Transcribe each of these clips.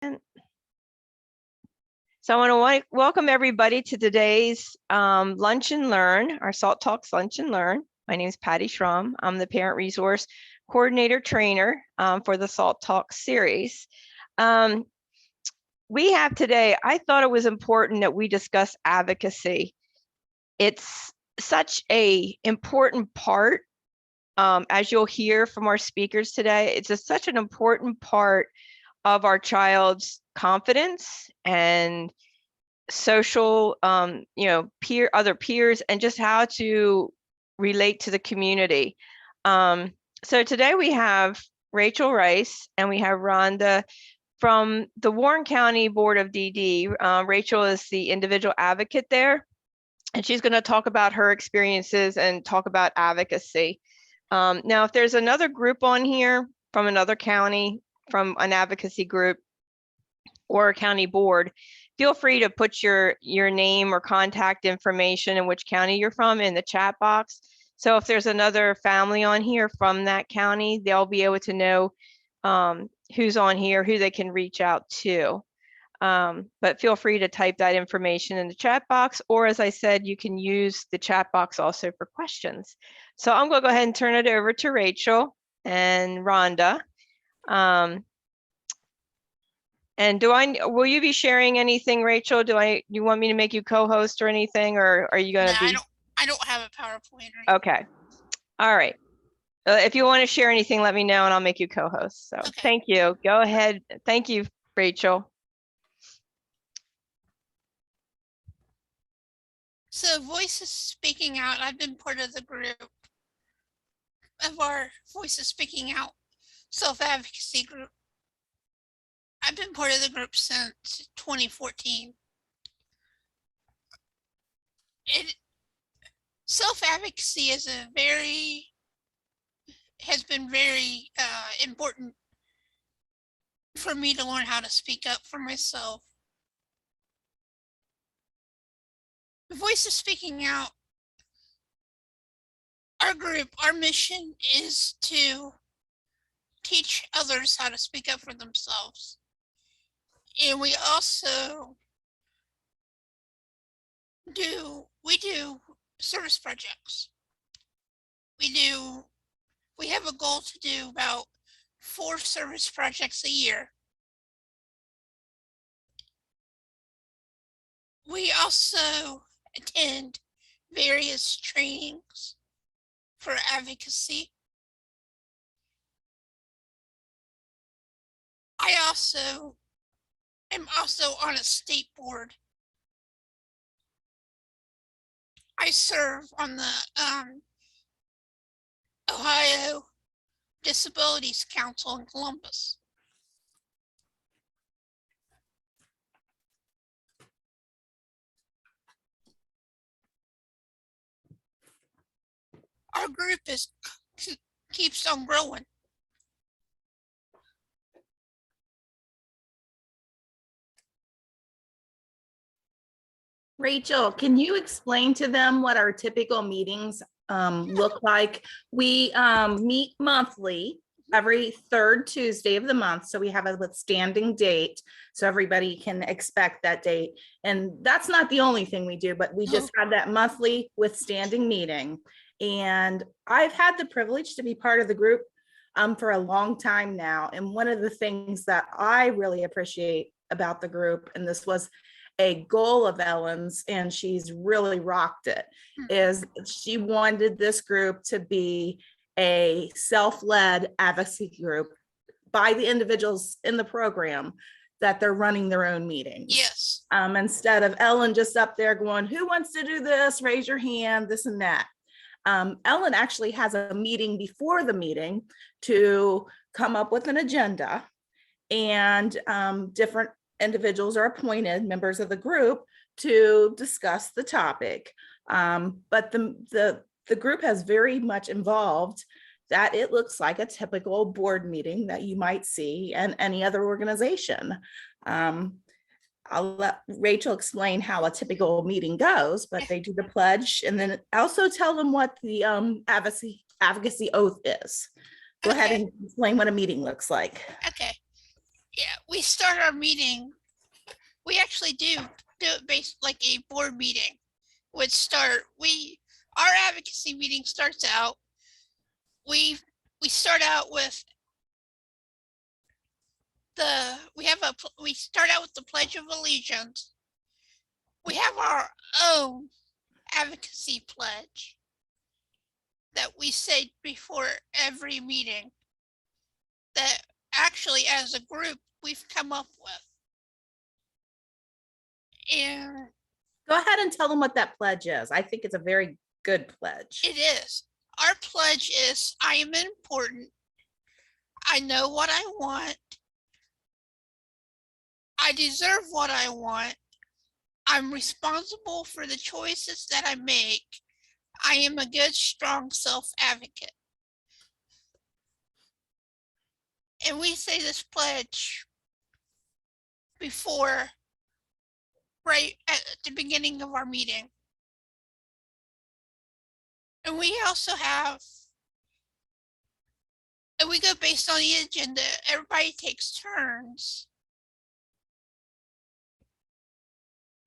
So I want to welcome everybody to today's Lunch and Learn, our SALT Talks Lunch and Learn. My name is Patty Schramm. I'm the Parent Resource Coordinator Trainer for the SALT Talks series. We have today, I thought it was important that we discuss advocacy. It's such an important part, as you'll hear from our speakers today, it's such an important part of our child's confidence and social, other peers, and just how to relate to the community. So today we have Rachel Rice and we have Rhonda from the Warren County Board of DD. Rachel is the individual advocate there, and she's going to talk about her experiences and talk about advocacy. Now, if there's another group on here from another county, from an advocacy group or a county board, feel free to put your name or contact information and which county you're from in the chat box. So if there's another family on here from that county, they'll be able to know who's on here, who they can reach out to. But feel free to type that information in the chat box, or as I said, you can use the chat box also for questions. So I'm going to go ahead and turn it over to Rachel and Rhonda. And will you be sharing anything, Rachel? You want me to make you co-host or anything, or are you going to be? I don't have a PowerPoint. Okay. All right. If you want to share anything, let me know and I'll make you co-host. So okay. Thank you. Go ahead. Thank you, Rachel. So Voices Speaking Out, I've been part of the group of our Voices Speaking Out Self-Advocacy Group. I've been part of the group since 2014. Self-advocacy has been very important for me to learn how to speak up for myself. The Voices Speaking Out, our group, our mission is to teach others how to speak up for themselves. And we also do service projects. We have a goal to do about 4 service projects a year. We also attend various trainings for advocacy. I'm also on a state board. I serve on the Ohio Disabilities Council in Columbus. Our group keeps on growing. Rachel, can you explain to them what our typical meetings look like? We meet monthly, every 3rd Tuesday of the month. So we have a standing date so everybody can expect that date. And that's not the only thing we do, but we just have that monthly withstanding meeting. And I've had the privilege to be part of the group for a long time now. And one of the things that I really appreciate about the group, and this was a goal of Ellen's, and she's really rocked it, is she wanted this group to be a self-led advocacy group by the individuals in the program, that they're running their own meetings. Yes. Instead of Ellen just up there going, who wants to do this? Raise your hand, this and that. Ellen actually has a meeting before the meeting to come up with an agenda, and different individuals are appointed, members of the group, to discuss the topic. But the group has very much involved that it looks like a typical board meeting that you might see in any other organization. I'll let Rachel explain how a typical meeting goes, but they do the pledge and then also tell them what the advocacy oath is. Go ahead and explain what a meeting looks like. Okay. Yeah, we start our meeting. We actually do it based like a board meeting would start. Our advocacy meeting starts out. We start out with we start out with the Pledge of Allegiance. We have our own advocacy pledge that we say before every meeting that actually as a group we've come up with. And Go ahead and tell them what that pledge is. I think it's a very good pledge. it is. Our pledge is, I am important. I know what I want. I deserve what I want. I'm responsible for the choices that I make. I am a good, strong self-advocate. And we say this pledge before, right at the beginning of our meeting. And we also have, and we go based on the agenda. Everybody takes turns.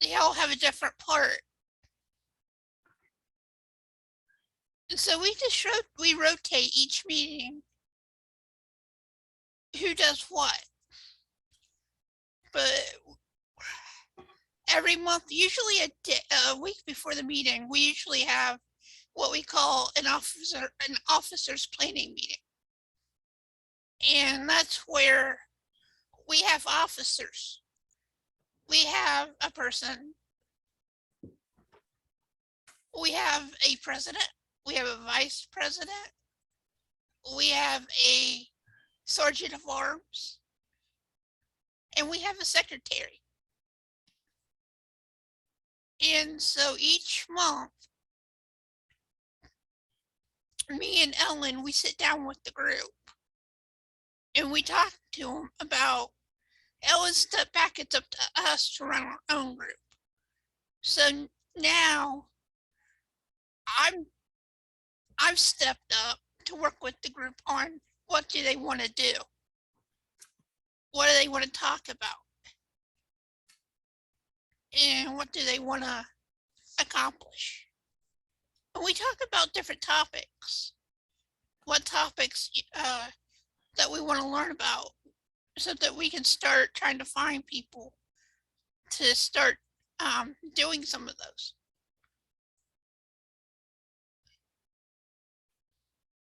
They all have a different part. And so we rotate each meeting who does what. But every month, usually a week before the meeting, we usually have what we call an officer's planning meeting. And that's where we have officers. We have a person. We have a president. We have a vice president. We have a sergeant of arms. And we have a secretary. And so each month, me and Ellen, we sit down with the group and we talk to them about Ellen stepped back, it's up to us to run our own group. So now I've stepped up to work with the group on what do they want to do? What do they want to talk about? And what do they want to accomplish? And we talk about different topics. What topics that we want to learn about so that we can start trying to find people to start doing some of those.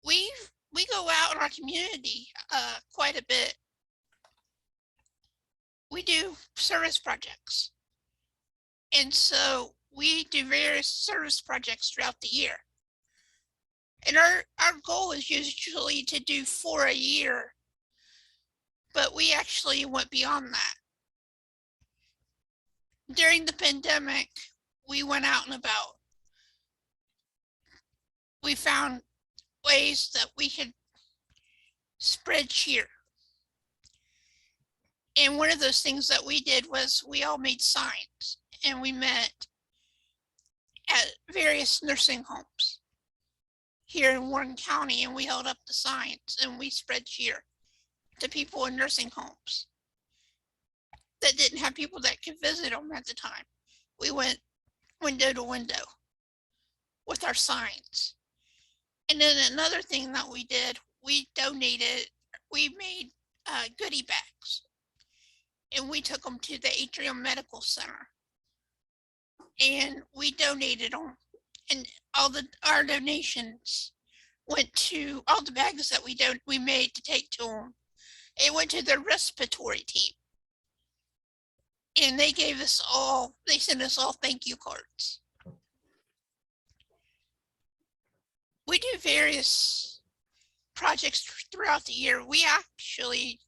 We go out in our community quite a bit. We do service projects. And so we do various service projects throughout the year. And our goal is usually to do 4 a year, but we actually went beyond that. During the pandemic, we went out and about. We found ways that we could spread cheer. And one of those things that we did was we all made signs and we met at various nursing homes here in Warren County, and we held up the signs and we spread cheer to people in nursing homes that didn't have people that could visit them at the time. We went window to window with our signs. And then another thing that we did, we made goodie bags and we took them to the Atrium Medical Center and we donated them, and our donations went to all the bags that we made to take to them. It went to the respiratory team, and they sent us all thank you cards. We do various projects throughout the year. We actually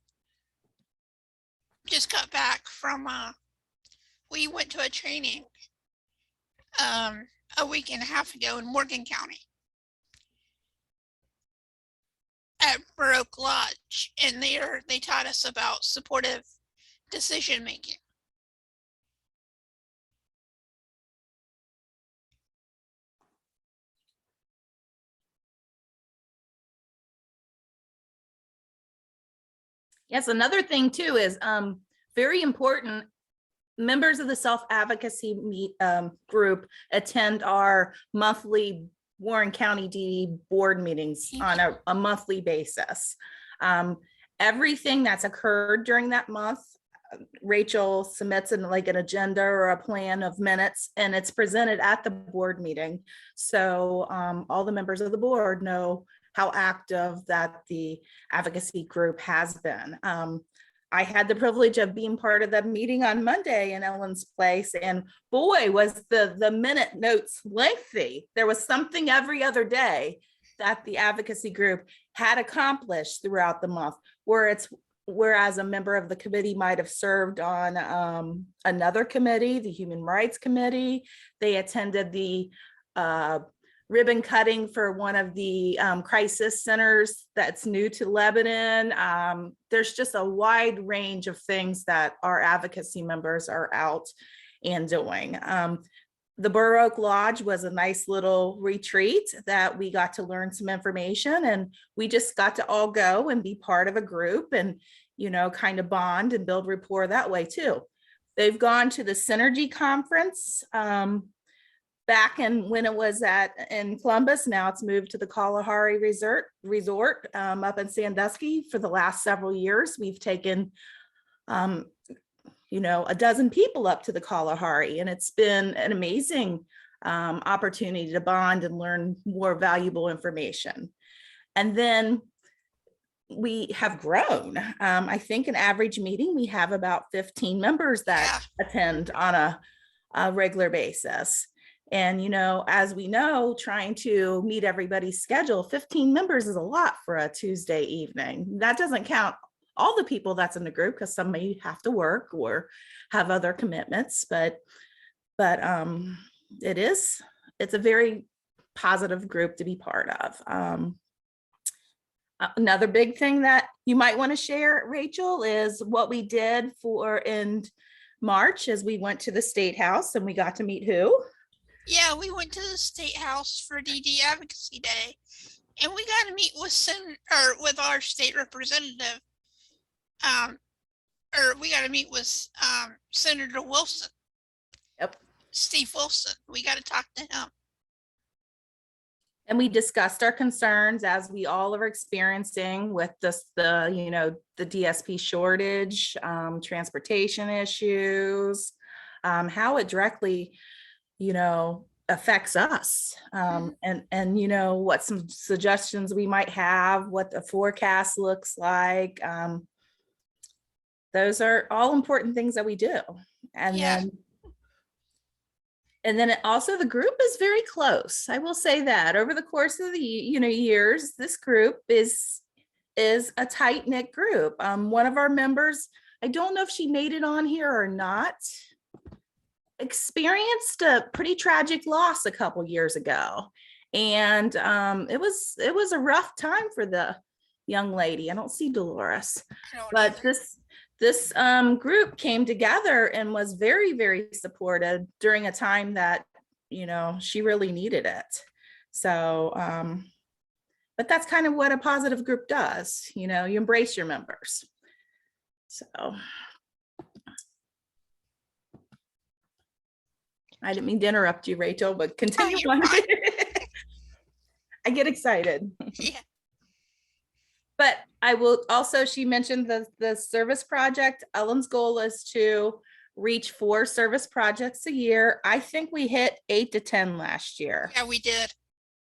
just got back from we went to a training a week and a half ago in Morgan County at Baroque Lodge, and they taught us about supportive decision making. Yes, another thing too is very important. Members of the self-advocacy group attend our monthly Warren County DD board meetings on a monthly basis. Everything that's occurred during that month, Rachel submits an agenda or a plan of minutes, and it's presented at the board meeting. So all the members of the board know how active that the advocacy group has been. I had the privilege of being part of the meeting on Monday in Ellen's place, and boy, was the minute notes lengthy. There was something every other day that the advocacy group had accomplished throughout the month, whereas a member of the committee might have served on another committee, the Human Rights Committee. They attended the ribbon cutting for one of the crisis centers that's new to Lebanon. There's just a wide range of things that our advocacy members are out and doing. The Burr Oak Lodge was a nice little retreat that we got to learn some information, and we just got to all go and be part of a group and, you know, kind of bond and build rapport that way too. They've gone to the Synergy Conference back when it was in Columbus. Now it's moved to the Kalahari Resort up in Sandusky. For the last several years, we've taken you know, a dozen people up to the Kalahari, and it's been an amazing opportunity to bond and learn more valuable information. And then we have grown. I think an average meeting, we have about 15 members that attend on a regular basis. And, you know, as we know, trying to meet everybody's schedule, 15 members is a lot for a Tuesday evening. That doesn't count all the people that's in the group, because some may have to work or have other commitments, but it's a very positive group to be part of. Another big thing that you might want to share, Rachel, is what we did in March, as we went to the State House and we got to meet who? Yeah, we went to the State House for DD Advocacy Day, and we got to meet with our state representative. We got to meet with Senator Wilson. Yep. Steve Wilson. We got to talk to him. And we discussed our concerns, as we all are experiencing with the DSP shortage, transportation issues, how it directly, you know, affects us, and you know, what some suggestions we might have, what the forecast looks like. Those are all important things that we do. And then also the group is very close. I will say that over the course of the years, this group is a tight-knit group. One of our members, I don't know if she made it on here or not, experienced a pretty tragic loss a couple years ago. And it was a rough time for the young lady. I don't see Dolores, but this group came together and was very, very supportive during a time that, you know, she really needed it. So, but that's kind of what a positive group does. You know, you embrace your members. So I didn't mean to interrupt you, Rachel, but continue on. I get excited. Yeah. But I will also, she mentioned the service project. Ellen's goal is to reach 4 service projects a year. I think we hit 8 to 10 last year. Yeah, we did.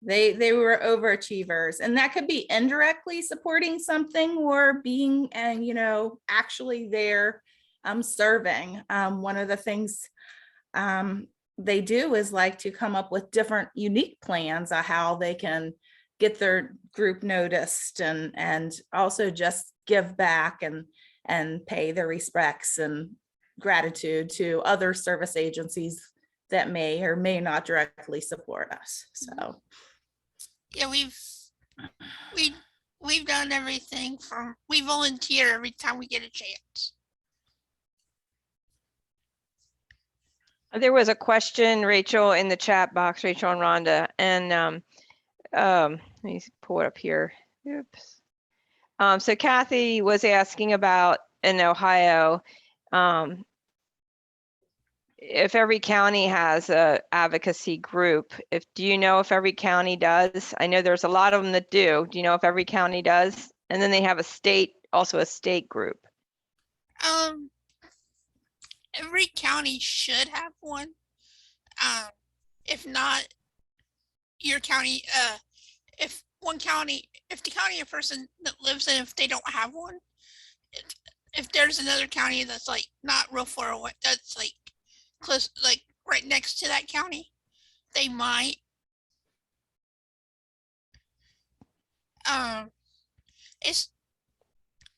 They were overachievers, and that could be indirectly supporting something or being, and you know, actually there serving. One of the things they do is like to come up with different unique plans on how they can get their group noticed, and also just give back and pay their respects and gratitude to other service agencies that may or may not directly support us. So yeah, we've done everything from, we volunteer every time we get a chance. There was a question, Rachel, in the chat box, Rachel and Rhonda, and let me pull it up here. Oops. So Kathy was asking about in Ohio, if every county has a advocacy group. Do you know if every county does? I know there's a lot of them that do. Do you know if every county does? And then they have also a state group. Every county should have one. If not, your county, if the county a person that lives in, if they don't have one, if there's another county that's like not real far away, that's like close, like right next to that county, they might.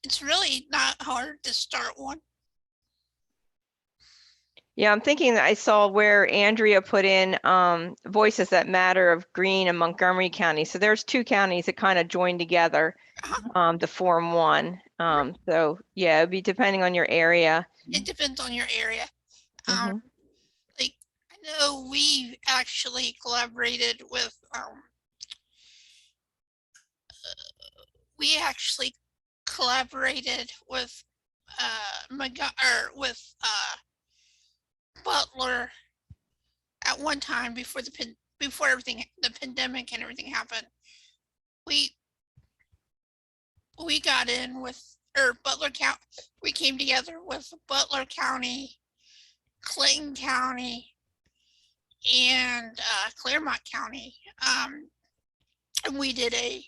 It's really not hard to start one. Yeah, I'm thinking that I saw where Andrea put in Voices That Matter of Greene and Montgomery County. So there's two counties that kind of join together to form one. So yeah, it'd be depending on your area. It depends on your area. Mhm. Like I know we actually collaborated with Butler at one time before the pandemic and everything happened. We got in with Butler County. We came together with Butler County, Clayton County, and Claremont County, and we did a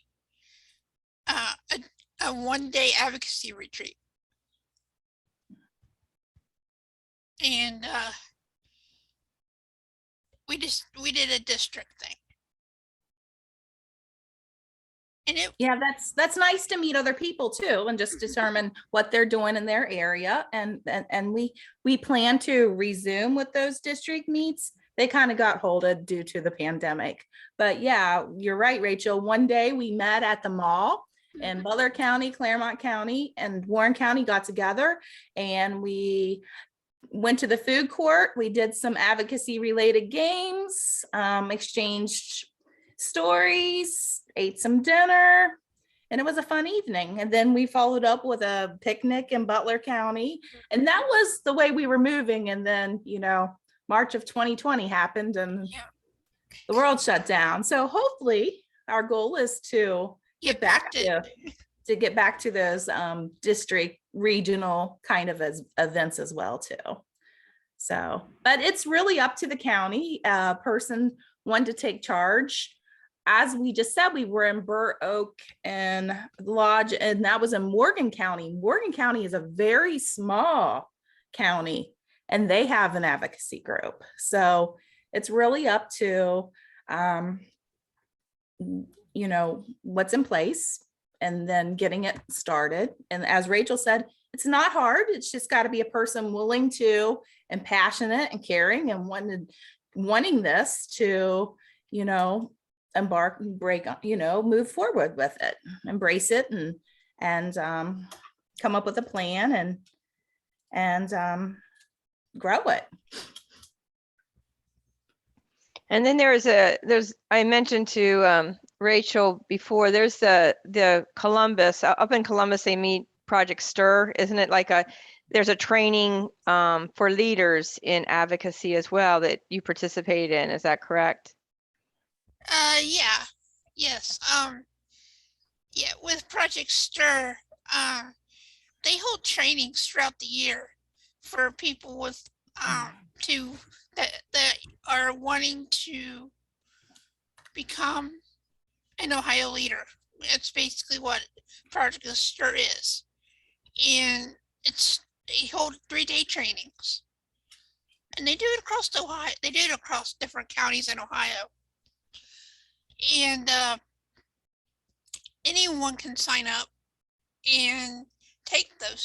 1-day advocacy retreat. And we did a district thing. And Yeah, that's nice to meet other people too, and just determine what they're doing in their area. And we plan to resume with those district meets. They kind of got halted due to the pandemic. But yeah, you're right, Rachel. One day we met at the mall in Butler County, Claremont County, and Warren County got together, and we went to the food court. We did some advocacy related games, exchanged stories, ate some dinner, and it was a fun evening. And then we followed up with a picnic in Butler County. And that was the way we were moving. And then, March of 2020 happened and the world shut down. So hopefully our goal is to get back to those district regional kind of events as well too. So, but it's really up to the county person wanting to take charge. As we just said, we were in Burr Oak and Lodge, and that was in Morgan County. Morgan County is a very small county, and they have an advocacy group. So it's really up to, what's in place and then getting it started. And as Rachel said, it's not hard. It's just got to be a person willing to and passionate and caring and wanting this to, embark and move forward with it, embrace it and come up with a plan and grow it. And then I mentioned to Rachel before, there's the Columbus, up in Columbus, they meet Projectster. Isn't it like there's a training for leaders in advocacy as well that you participate in? Is that correct? Yeah. Yes. Yeah, with Projectster, they hold trainings throughout the year for people with that are wanting to become an Ohio leader. That's basically what Projectster is. And they hold 3-day trainings. And they do it across Ohio. They do it across different counties in Ohio. And anyone can sign up and take the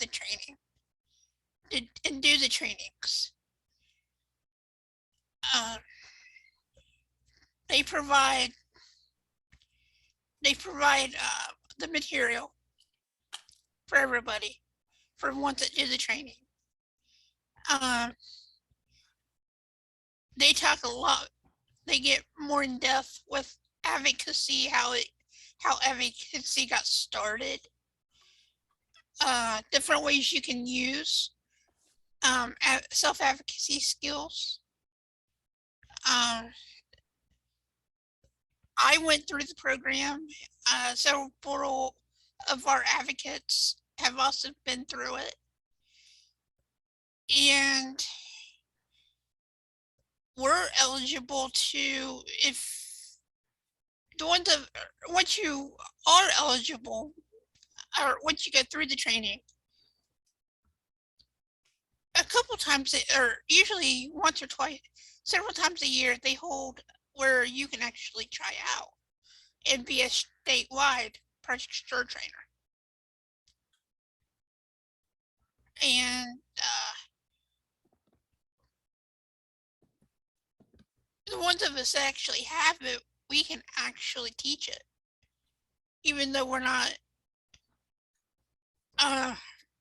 training and do the trainings. They provide the material for everybody, for ones that do the training. They talk a lot. They get more in depth with advocacy, how how advocacy got started, different ways you can use self-advocacy skills. I went through the program. Several of our advocates have also been through it. And we're eligible to, if the ones of, once you are eligible, or once you go through the training, a couple times, or usually once or twice, several times a year, they hold where you can actually try out and be a statewide Projectster trainer. And the ones of us that actually have it, we can actually teach it, even though we're not,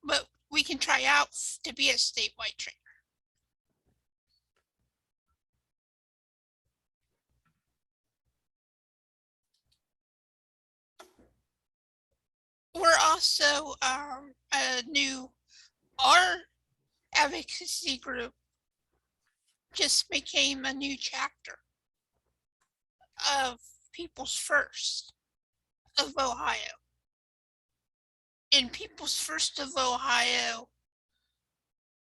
but we can try out to be a statewide trainer. We're also our advocacy group just became a new chapter of People's First of Ohio. And People's First of Ohio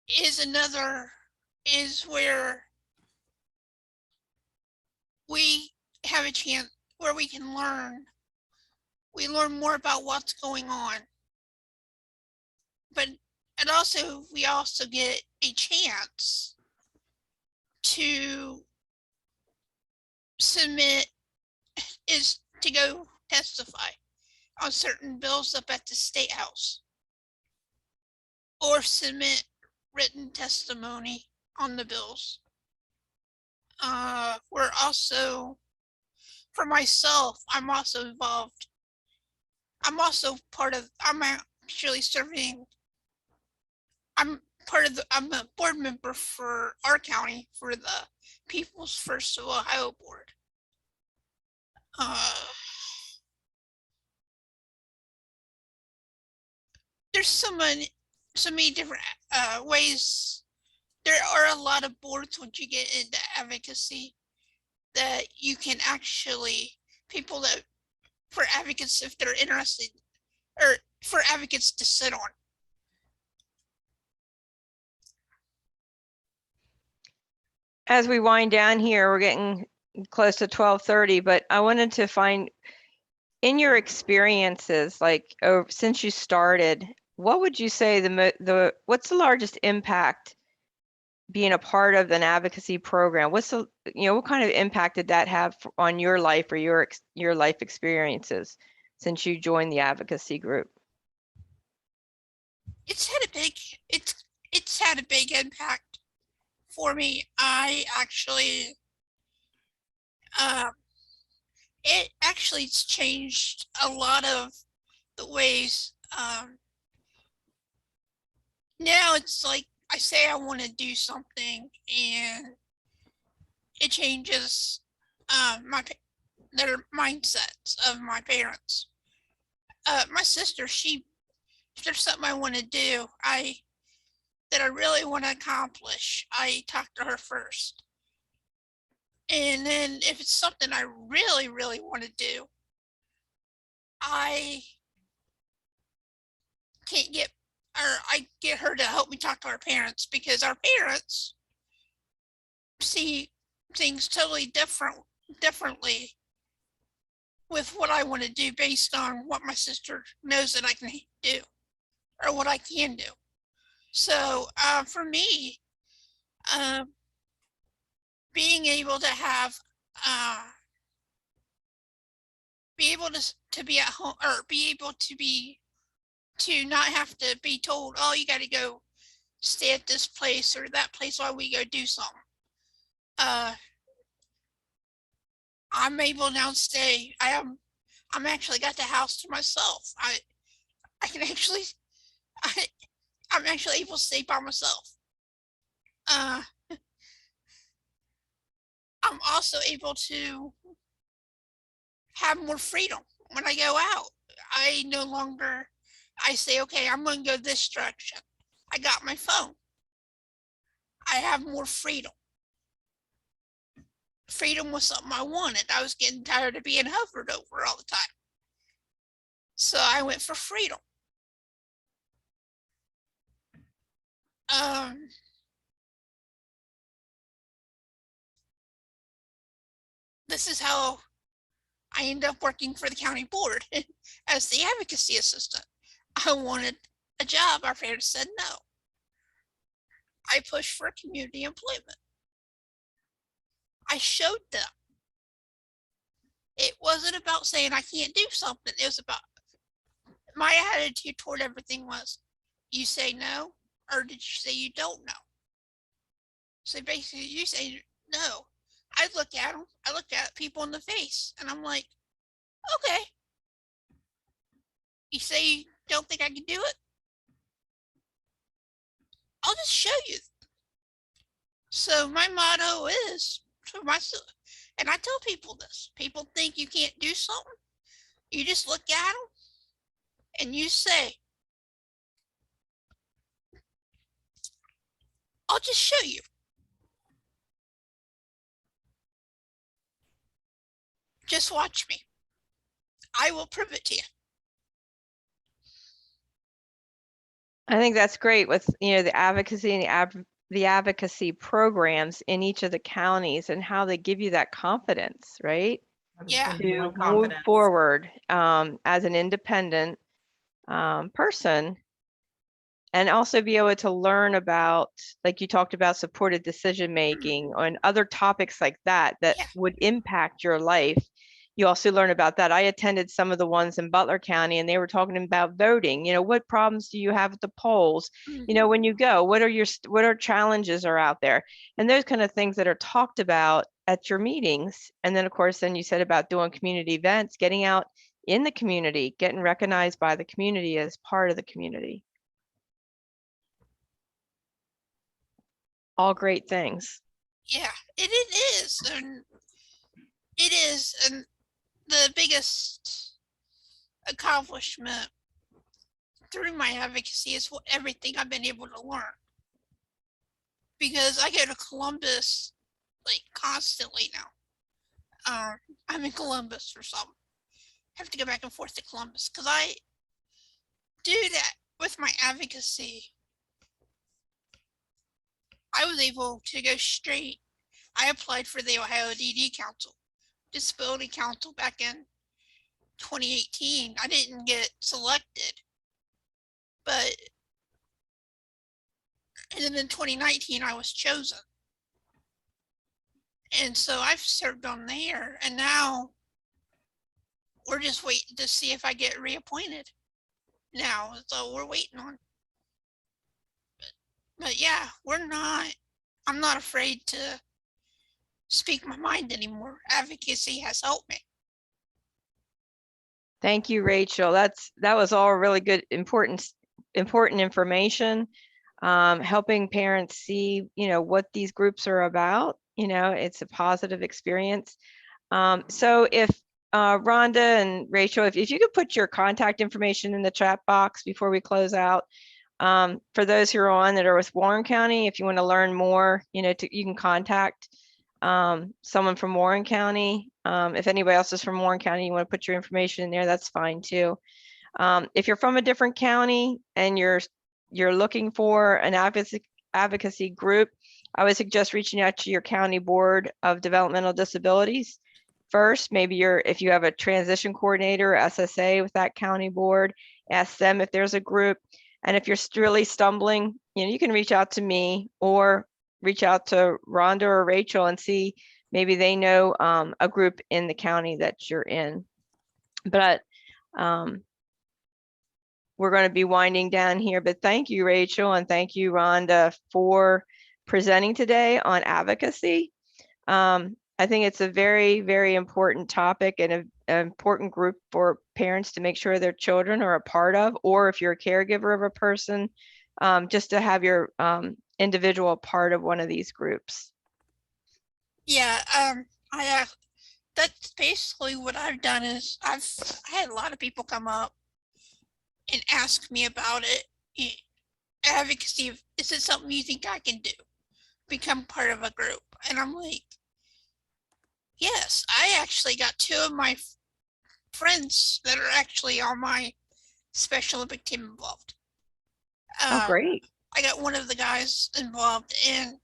is where we have a chance where we can learn. We learn more about what's going on. But we also get a chance to go testify on certain bills up at the State House, or submit written testimony on the bills. We're also, for myself, I'm also involved. I'm a board member for our county for the People's First of Ohio board. There's so many different ways. There are a lot of boards once you get into advocacy that you can actually, for advocates, if they're interested, or for advocates to sit on. As we wind down here, we're getting close to 12:30, but I wanted to find, in your experiences, like since you started, what would you say what's the largest impact being a part of an advocacy program? What kind of impact did that have on your life or your life experiences since you joined the advocacy group? It's had a big impact for me. I actually, it's changed a lot of the ways. Now it's like I say I want to do something, and it changes their mindsets of my parents. My sister, if there's something I want to do, that I really want to accomplish, I talk to her first. And then if it's something I really, really want to do, I get her to help me talk to our parents, because our parents see things totally differently with what I want to do based on what my sister knows that I can do, or what I can do. So for me, being able to have, be able to be at home, or be able to not have to be told, oh, you got to go stay at this place or that place while we go do something. I'm able now to stay. I'm actually got the house to myself. I can actually, I'm actually able to stay by myself. I'm also able to have more freedom. when I go out, I no longer, I say, okay, I'm going to go this direction. I got my phone. I have more freedom. Freedom was something I wanted. I was getting tired of being hovered over all the time. So I went for freedom. This is how I ended up working for the county board as the advocacy assistant. I wanted a job. Our parents said no. I pushed for community employment. I showed them. It wasn't about saying I can't do something. It was about, my attitude toward everything was, you say no, or did you say you don't know? So basically you say no. I look at them, I look at people in the face, and I'm like, okay. You say you don't think I can do it? I'll just show you. So my motto is for myself, and I tell people this, people think you can't do something. You just look at them and you say, I'll just show you. Just watch me. I will prove it to you. I think that's great with, the advocacy and the advocacy programs in each of the counties and how they give you that confidence, right? Yeah. To move forward as an independent person, and also be able to learn about, like you talked about, supported decision making and other topics like that Yeah. would impact your life. You also learn about that. I attended some of the ones in Butler County, and they were talking about voting. What problems do you have at the polls? Mhm. When you go, what are challenges are out there? And those kind of things that are talked about at your meetings. And then, of course, then you said about doing community events, getting out in the community, getting recognized by the community as part of the community. All great things. Yeah, it is. And it is. And the biggest accomplishment through my advocacy is everything I've been able to learn. Because I go to Columbus like constantly now. I'm in Columbus for some. I have to go back and forth to Columbus because I do that with my advocacy. I was able to go straight. I applied for the Ohio DD Council, Disability Council back in 2018. I didn't get selected, but and then in 2019 I was chosen. And so I've served on there, and now we're just waiting to see if I get reappointed now. So we're waiting on. But yeah, I'm not afraid to speak my mind anymore. Advocacy has helped me. Thank you, Rachel. That was all really good, important information. Helping parents see, what these groups are about. It's a positive experience. So if Rhonda and Rachel, if you could put your contact information in the chat box before we close out. For those who are on that are with Warren County, if you want to learn more, you can contact someone from Warren County. If anybody else is from Warren County, you want to put your information in there, that's fine too. If you're from a different county and you're looking for an advocacy group, I would suggest reaching out to your county board of developmental disabilities first. Maybe if you have a transition coordinator, SSA with that county board, ask them if there's a group. And if you're really stumbling, you can reach out to me or reach out to Rhonda or Rachel and see maybe they know a group in the county that you're in. But we're going to be winding down here. But thank you, Rachel, and thank you, Rhonda, for presenting today on advocacy. I think it's a very, very important topic and an important group for parents to make sure their children are a part of, or if you're a caregiver of a person, just to have your individual part of one of these groups. Yeah, that's basically what I've done is I had a lot of people come up and ask me about it. Advocacy, is it something you think I can do? Become part of a group. And I'm like, yes, I actually got 2 of my friends that are actually on my Special Olympic team involved. Oh, great. I got one of the guys involved and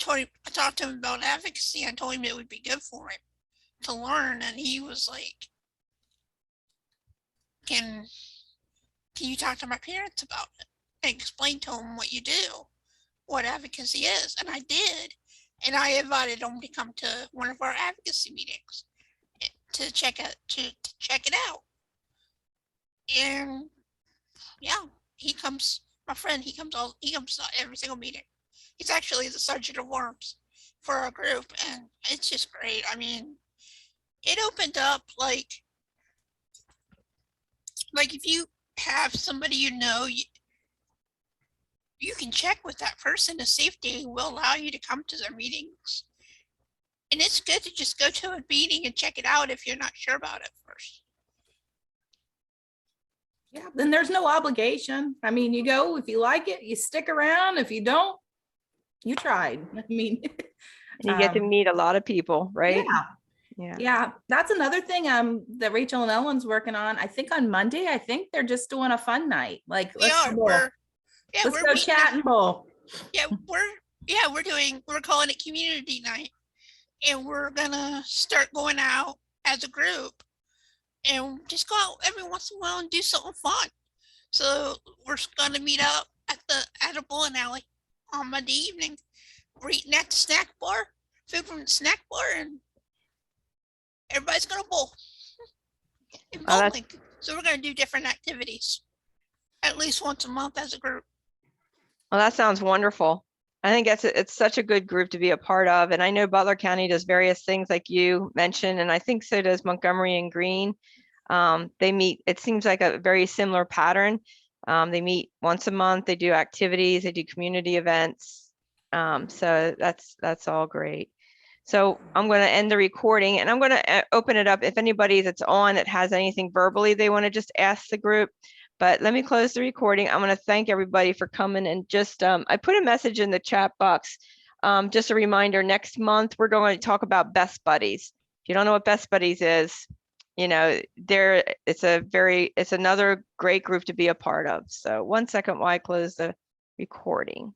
I talked to him about advocacy. I told him it would be good for him to learn. And he was like, can you talk to my parents about it and explain to them what you do, what advocacy is? And I did. And I invited him to come to one of our advocacy meetings to check it out. And yeah, he comes, my friend, he comes to every single meeting. He's actually the sergeant of arms for our group, and it's just great. I mean, it opened up like if you have somebody you know, you can check with that person to see if they will allow you to come to their meetings. And it's good to just go to a meeting and check it out if you're not sure about it first. Yeah, then there's no obligation. I mean, you go, if you like it, you stick around. If you don't, you tried. I mean, You get to meet a lot of people, right? Yeah, that's another thing that Rachel and Ellen's working on. I think on Monday, I think they're just doing a fun night. Like, let's go chat and bowl. Yeah, we're calling it community night, and we're gonna start going out as a group and just go out every once in a while and do something fun. So we're gonna meet up at a bowling alley on Monday evening. We're eating at the snack bar, food from the snack bar, and everybody's gonna bowl. And bowling. So we're gonna do different activities at least once a month as a group. Well, that sounds wonderful. I think it's such a good group to be a part of. And I know Butler County does various things like you mentioned, and I think so does Montgomery and Greene. They meet, it seems like a very similar pattern. They meet once a month, they do activities, they do community events. So that's all great. So I'm going to end the recording and I'm going to open it up if anybody that's on that has anything verbally they want to just ask the group. But let me close the recording. I'm going to thank everybody for coming and just I put a message in the chat box. Just a reminder, next month we're going to talk about Best Buddies. If you don't know what Best Buddies is, you know, it's another great group to be a part of. So 1 second while I close the recording.